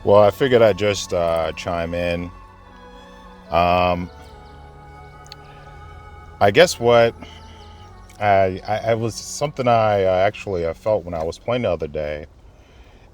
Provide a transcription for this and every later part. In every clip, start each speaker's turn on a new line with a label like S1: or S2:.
S1: Well, I figured I'd just chime in. Um, I guess what I was something I actually felt when I was playing the other day,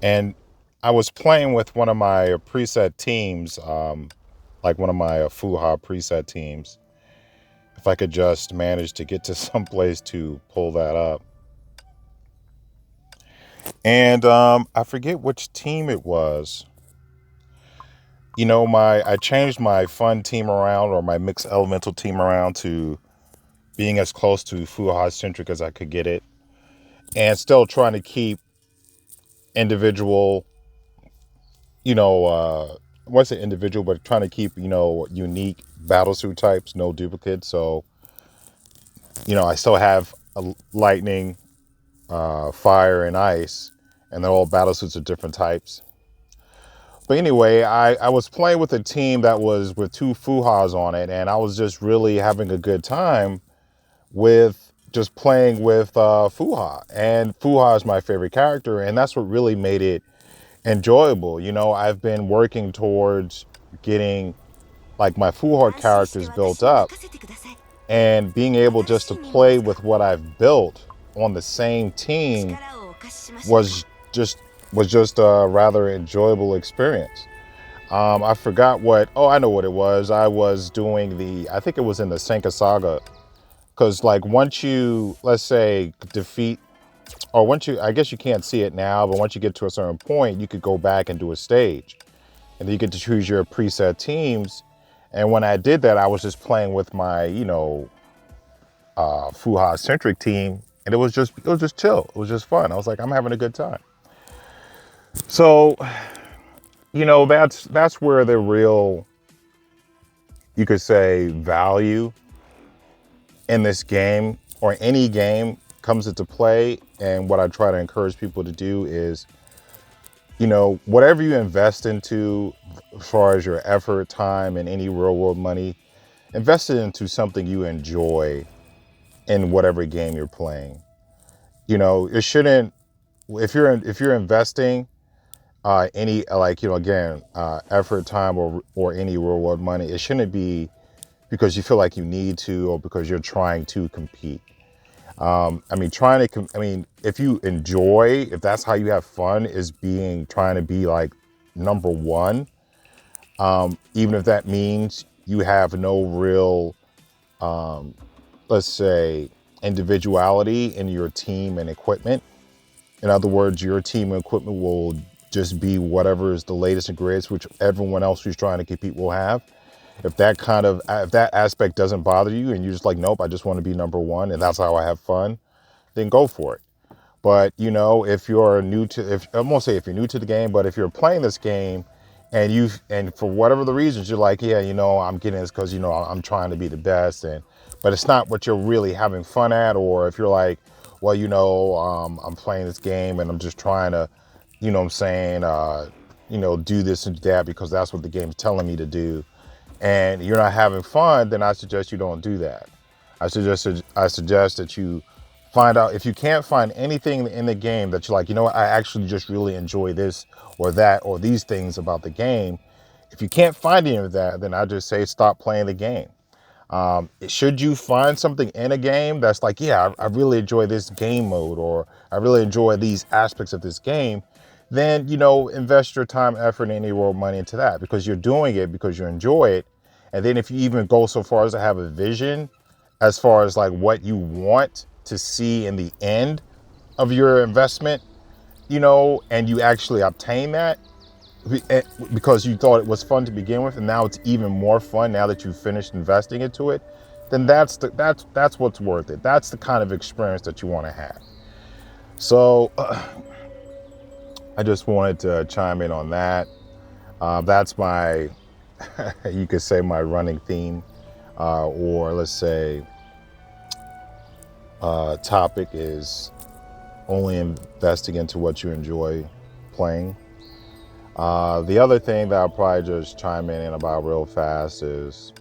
S1: and I was playing with one of my preset teams, like one of my Fuha preset teams. If I could just manage to get to some place to pull that up, and I forget which team it was. I changed my fun team around or my mixed elemental team around to being as close to Fuha centric as I could get it, and still trying to keep individual, I want to say individual, but trying to keep, unique battlesuit types, no duplicates. So, I still have a lightning, fire, and ice, and they're all battlesuits of different types. But anyway, I was playing with a team that was with two Fuhas on it, and I was just really having a good time with just playing with Fuha. And Fuha is my favorite character, and that's what really made it enjoyable. I've been working towards getting like my Fuha characters built up, and being able just to play with what I've built on the same team was just a rather enjoyable experience. I forgot what. Oh, I know what it was. I was doing I think it was in the Senka Saga, because like once you, let's say, defeat, or once you, I guess you can't see it now, but once you get to a certain point, you could go back and do a stage, and then you get to choose your preset teams. And when I did that, I was just playing with my, Fuha centric team, and it was just chill. It was just fun. I was like, I'm having a good time. So, that's where the real, you could say, value in this game or any game comes into play. And what I try to encourage people to do is, whatever you invest into as far as your effort, time, and any real world money, invest it into something you enjoy in whatever game you're playing. It shouldn't, if you're investing any, like, again, effort, time, or any real world money, it shouldn't be because you feel like you need to or because you're trying to compete. I mean, if you enjoy, if that's how you have fun, is trying to be like number one, even if that means you have no real, um, let's say, individuality in your team and equipment. In other words, your team and equipment will just be whatever is the latest and greatest, which everyone else who's trying to compete will have. If that aspect doesn't bother you and you're just like, nope, I just want to be number one and that's how I have fun, then go for it. But if you're new to, if I won't say if you're new to the game, but if you're playing this game and for whatever the reasons you're like, yeah, I'm getting this because I'm trying to be the best, but it's not what you're really having fun at, or if you're like, well, I'm playing this game and I'm just trying to, what I'm saying, do this and that because that's what the game's telling me to do, and you're not having fun, then I suggest you don't do that. I suggest that you find out, if you can't find anything in the game that you're like, what, I actually just really enjoy this or that or these things about the game. If you can't find any of that, then I just say stop playing the game. Should you find something in a game that's like, yeah, I really enjoy this game mode, or I really enjoy these aspects of this game, then, invest your time, effort, and any real money into that because you're doing it because you enjoy it. And then if you even go so far as to have a vision as far as like what you want to see in the end of your investment, and you actually obtain that because you thought it was fun to begin with, and now it's even more fun now that you've finished investing into it, then that's what's worth it. That's the kind of experience that you want to have. So I just wanted to chime in on that. That's my, you could say, my running theme, or let's say topic is only investing into what you enjoy playing. The other thing that I'll probably just chime in about real fast is,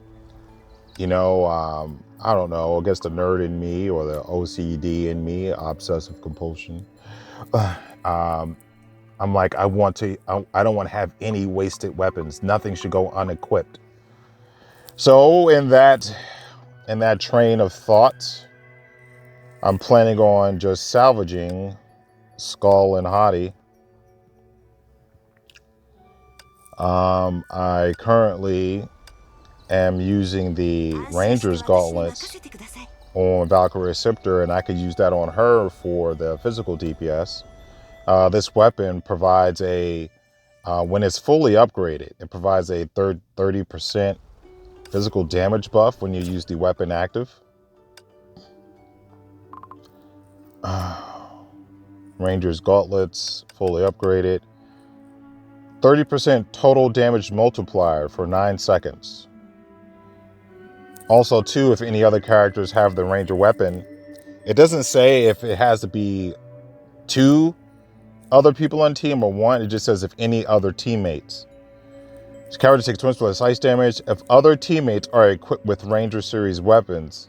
S1: I don't know, I guess the nerd in me or the OCD in me, obsessive compulsion. um, I'm like, I don't want to have any wasted weapons. Nothing should go unequipped. So in that train of thought, I'm planning on just salvaging Skoll and Hati. I currently am using the Ranger's Gauntlets on Valkyrie HI3rd, and I could use that on her for the physical DPS. This weapon provides when it's fully upgraded, it provides a 30% physical damage buff when you use the weapon active. Ranger's Gauntlets, fully upgraded. 30% total damage multiplier for 9 seconds. Also, too, if any other characters have the Ranger weapon, it doesn't say if it has to be 2 other people on team or 1. It just says if any other teammates. This character takes 20 plus ice damage. If other teammates are equipped with Ranger series weapons,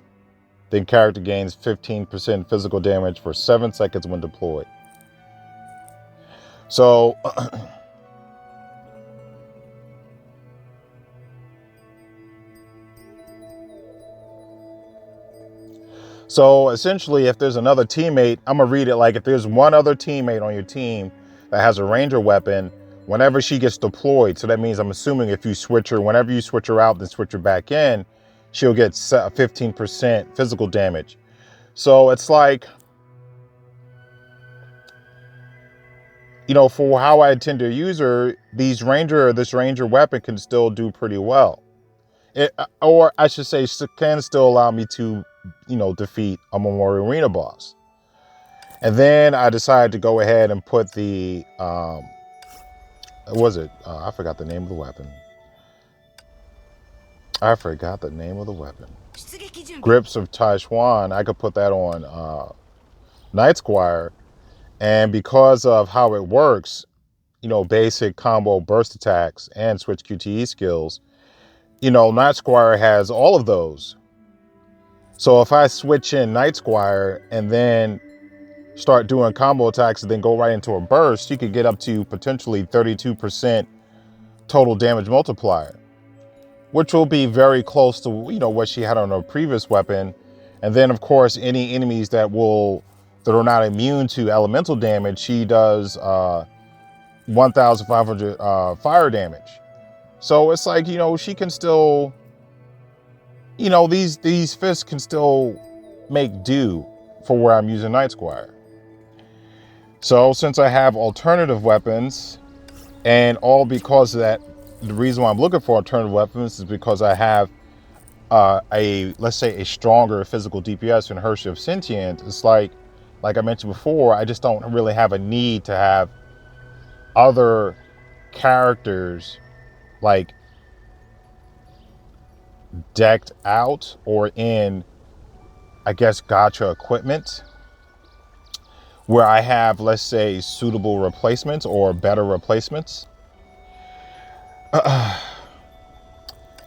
S1: then character gains 15% physical damage for 7 seconds when deployed. So, essentially, if there's another teammate, I'm gonna read it like if there's one other teammate on your team that has a Ranger weapon, whenever she gets deployed, so that means I'm assuming if you switch her, whenever you switch her out, then switch her back in, she'll get 15% physical damage. So it's like, you know, for how I intend to use her, this Ranger weapon can still do pretty well. Or I should say, can still allow me to, you know, defeat a Memorial Arena boss. And then I decided to go ahead and put the, I forgot the name of the weapon. Grips of Taichuan. I could put that on Night Squire. And because of how it works, you know, basic combo burst attacks and switch QTE skills, you know, Night Squire has all of those. So if I switch in Night Squire and then start doing combo attacks and then go right into a burst, you could get up to potentially 32% total damage multiplier, which will be very close to, you know, what she had on her previous weapon. And then of course, any enemies that are not immune to elemental damage, she does 1,500 fire damage. So it's like, you know, she can still, you know, these fists can still make do for where I'm using Night Squire. So since I have alternative weapons, and all because of that, the reason why I'm looking for alternative weapons is because I have let's say a stronger physical DPS in Hershey of Sentient. It's like I mentioned before, I just don't really have a need to have other characters like decked out or in, I guess, gacha equipment where I have, let's say, suitable replacements or better replacements. And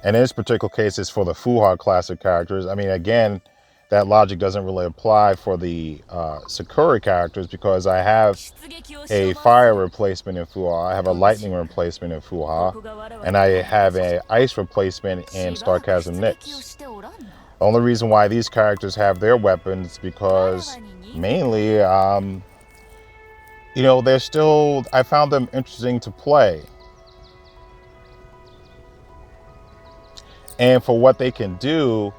S1: in this particular case, it's for the Fuha classic characters. I mean, again, that logic doesn't really apply for the Sakura characters because I have a fire replacement in Fuha, I have a lightning replacement in Fuha, and I have an ice replacement in Sarcasm Nyx. The only reason why these characters have their weapons is because mainly, you know, I found them interesting to play. And for what they can do,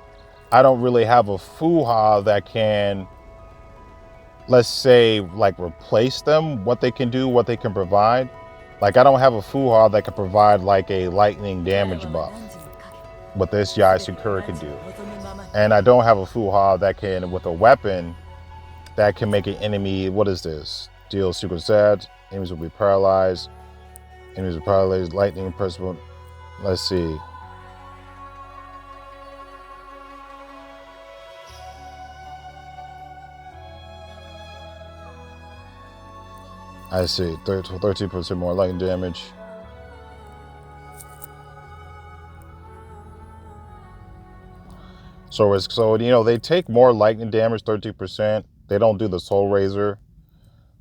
S1: I don't really have a Fuha that can, let's say, like replace them, what they can do, what they can provide. Like I don't have a Fuha that can provide like a lightning damage buff, what this HI3rd can do. And I don't have a Fuha that can, with a weapon, that can make an enemy, what is this? Deal secret stats, enemies will be paralyzed. Enemies will be paralyzed, lightning principle. Let's see. I see, 13% more lightning damage. So you know, they take more lightning damage, 13%. They don't do the Soul Razor.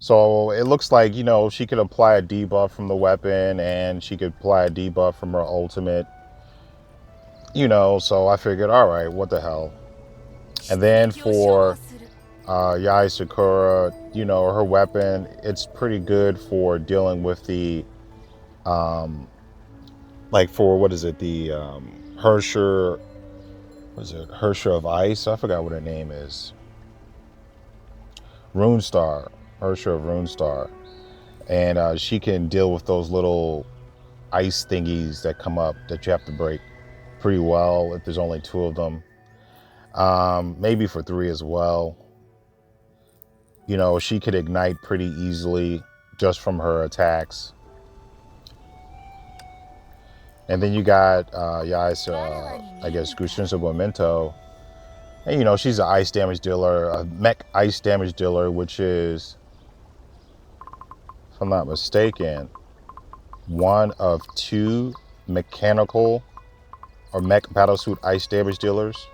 S1: So it looks like, you know, she could apply a debuff from the weapon and she could apply a debuff from her ultimate, you know, so I figured, all right, what the hell. And then for Yai Sakura, you know, her weapon, it's pretty good for dealing with the, like for, what is it, the Hersher, what is it, Hersher of Ice? I forgot what her name is. Runestar, Hersher of Runestar. And she can deal with those little ice thingies that come up that you have to break pretty well if there's only 2 of them. Maybe for 3 as well. You know, she could ignite pretty easily just from her attacks. And then you got Yais, I guess, Gushinsa Memento. And, you know, she's an ice damage dealer, a mech ice damage dealer, which is, if I'm not mistaken, one of 2 mechanical or mech battlesuit ice damage dealers.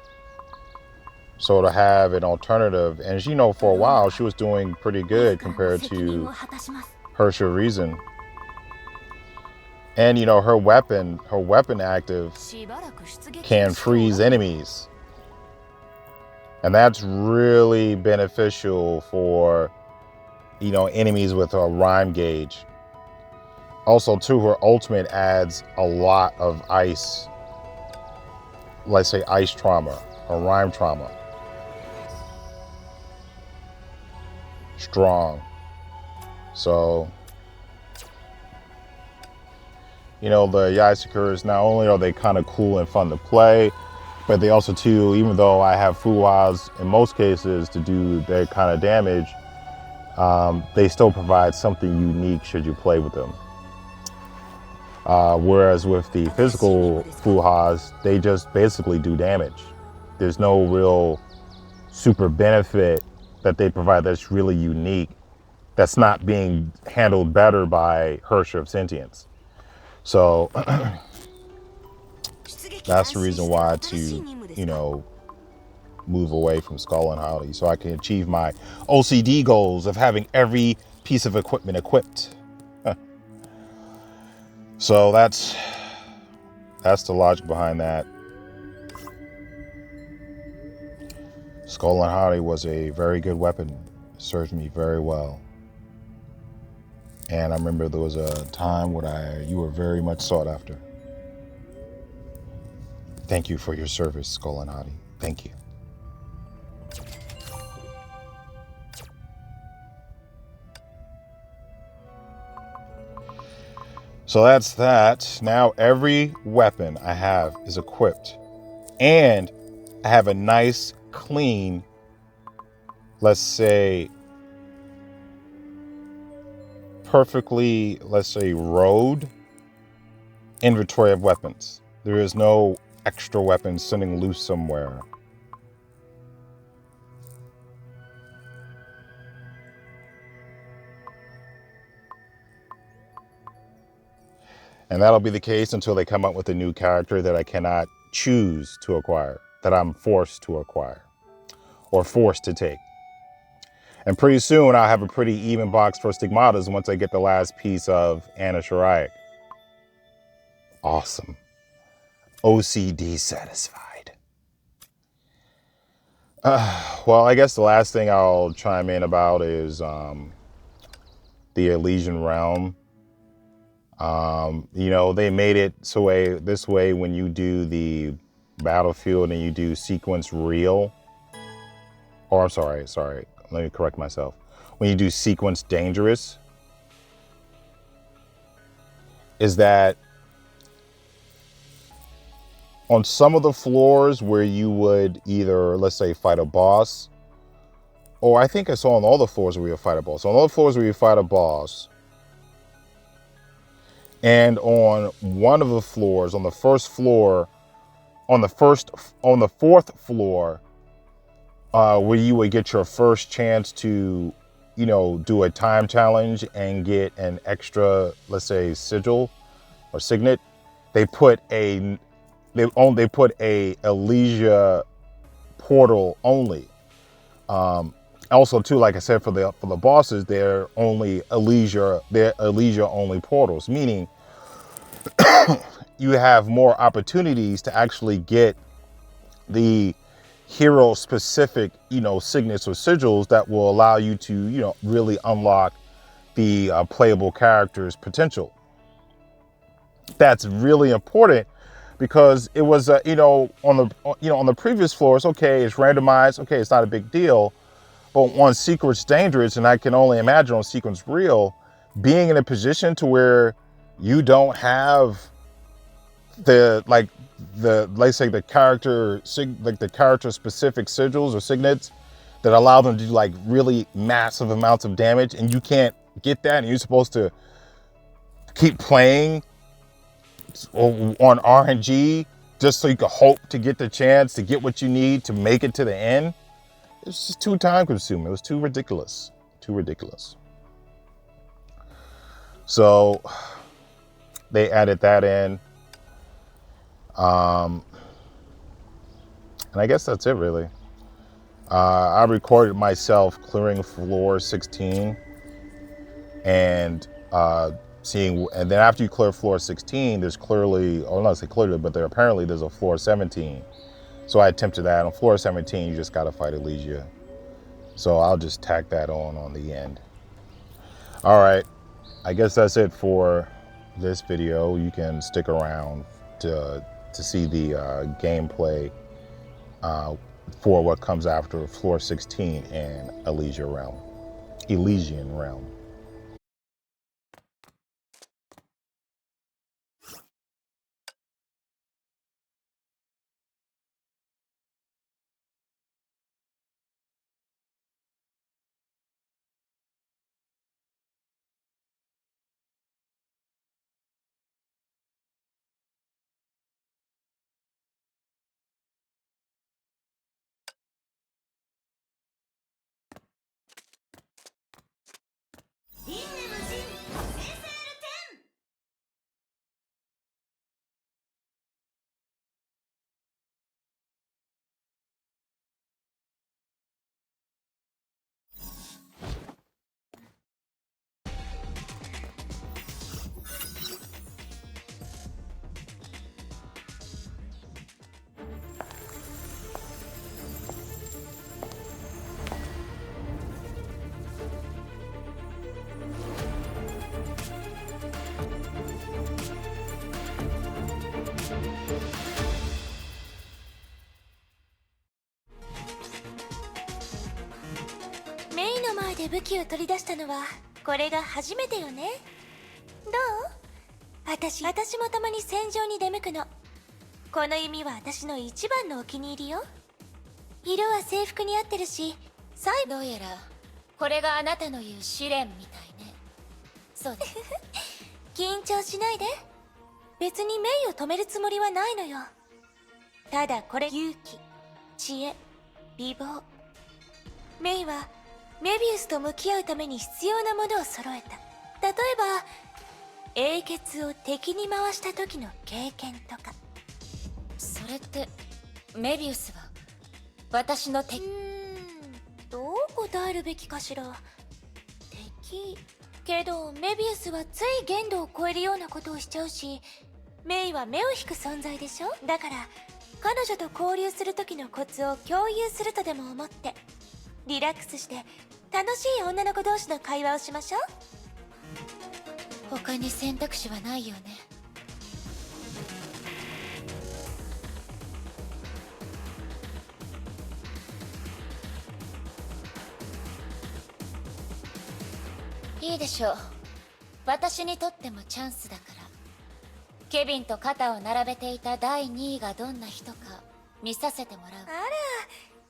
S1: So to have an alternative, and you know, for a while she was doing pretty good compared to Hersher Reason. And you know, her weapon active can freeze enemies. And that's really beneficial for, you know, enemies with a rhyme gauge. Also too, her ultimate adds a lot of ice, let's say ice trauma or rhyme trauma. Strong. So, you know, the Yai Sakuras, not only are they kind of cool and fun to play, but they also too, even though I have Fuwas in most cases to do their kind of damage, they still provide something unique should you play with them. Whereas with the physical Fuhas, they just basically do damage. There's no real super benefit that they provide that's really unique, that's not being handled better by Hersher of Sentience. So that's the reason why to, you know, move away from Skoll and Hati so I can achieve my OCD goals of having every piece of equipment equipped. So that's the logic behind that. Skoll and Hati was a very good weapon. It served me very well. And I remember there was a time when you were very much sought after. Thank you for your service, Skoll and Hati. Thank you. So that's that. Now every weapon I have is equipped. And I have a nice, clean, let's say, perfectly, let's say, road inventory of weapons. There is no extra weapons sitting loose somewhere. And that'll be the case until they come up with a new character that I cannot choose to acquire, that I'm forced to acquire or forced to take. And pretty soon I'll have a pretty even box for Stigmatas once I get the last piece of Anna Shariah. Awesome. OCD satisfied. Well, I guess the last thing I'll chime in about is the Elysian Realm. You know, they made it so this way when you do the battlefield and you do sequence real, or I'm sorry, let me correct myself. When you do sequence dangerous, is that on some of the floors where you would either, let's say, fight a boss, or I think I saw on all the floors where you fight a boss. On all the floors where you fight a boss, and on one of the floors, on the first floor, on the fourth floor, where you would get your first chance to, you know, do a time challenge and get an extra, let's say, sigil or signet, they put a Elysia portal only. Also, too, like I said, for the bosses, they're Elysia only portals, meaning you have more opportunities to actually get the hero specific, signets or sigils that will allow you to, really unlock the playable character's potential. That's really important because it was, on the previous floors, okay, it's randomized, okay, it's not a big deal. But on Secret's dangerous, and I can only imagine on Secret's real, being in a position to where you don't have let's say the character specific sigils or signets that allow them to do like really massive amounts of damage, and you can't get that, and you're supposed to keep playing on RNG just so you can hope to get the chance to get what you need to make it to the end. It's just too time consuming. It was too ridiculous. Too ridiculous. So they added that in. And I guess that's it really. I recorded myself clearing floor 16 and seeing, and then after you clear floor 16, there's clearly, or not say clearly, but there's a floor 17. So I attempted that. On floor 17, you just gotta fight Elysia. So I'll just tack that on the end. All right, I guess that's it for this video. You can stick around to see the gameplay for what comes after floor 16 in Elysian Realm.
S2: で武器を取り出したのはこれが初めてよね。どう？私もたまに戦場に出向くの。この弓は私の一番のお気に入りよ。色は制服に合ってるし、どうやらこれがあなたの言う試練みたいね。そうです。緊張しないで。別にメイを止めるつもりはないのよ。ただこれ勇気、知恵、美貌。メイはメビウスと向き合うために必要なものを揃えた。例えば英傑を敵に回した時の経験とか。それってメビウスは私の敵。どう答えるべきかしら。敵けどメビウスはつい限度を超えるようなことをしちゃうし、メイは目を引く存在でしょ。だから彼女と交流する時のコツを共有するとでも思って、リラックスして楽しい女の子同士の会話をしましょう。他に選択肢はないよね。いいでしょう。私にとってもチャンスだから。ケビンと肩を並べていた第2位がどんな人か見させてもらう。あら、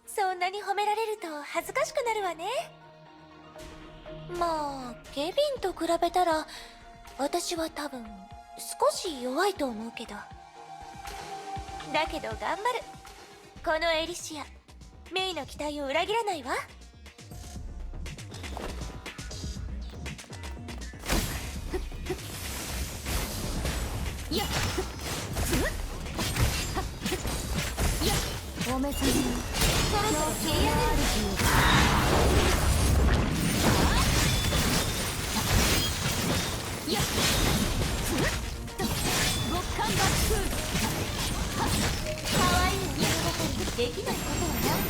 S2: そんなに褒められると恥ずかしくなるわね。まあケビンと比べたら私は多分少し弱いと思うけど。だけど頑張る。このエリシア、メイの期待を裏切らないわ。やっお目覚め。そろそろ切り上げる。よっ極寒爆風。可愛い物語にできないことはない。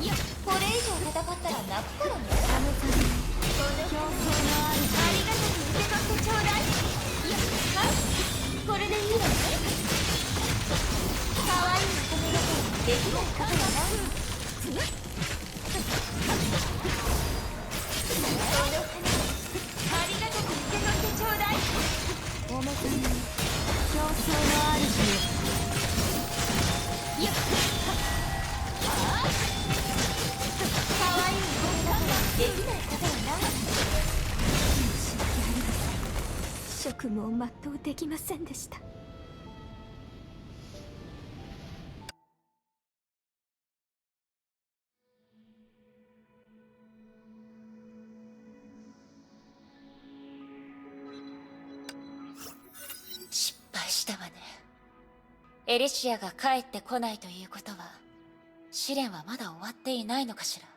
S2: いや、これ以上戦ったら泣くからね。この競争のありがたく受け取ってちょうだい。いや、はい、これでいいわね。可愛い物語にできないことはない。その花ありがたく受け取ってちょうだい。おまけに競争の主よ。よっ、可愛い物語にできないことはない。申し訳ありません。職務を全うできませんでした。失敗したわね。エリシアが帰ってこないということは、試練はまだ終わっていないのかしら。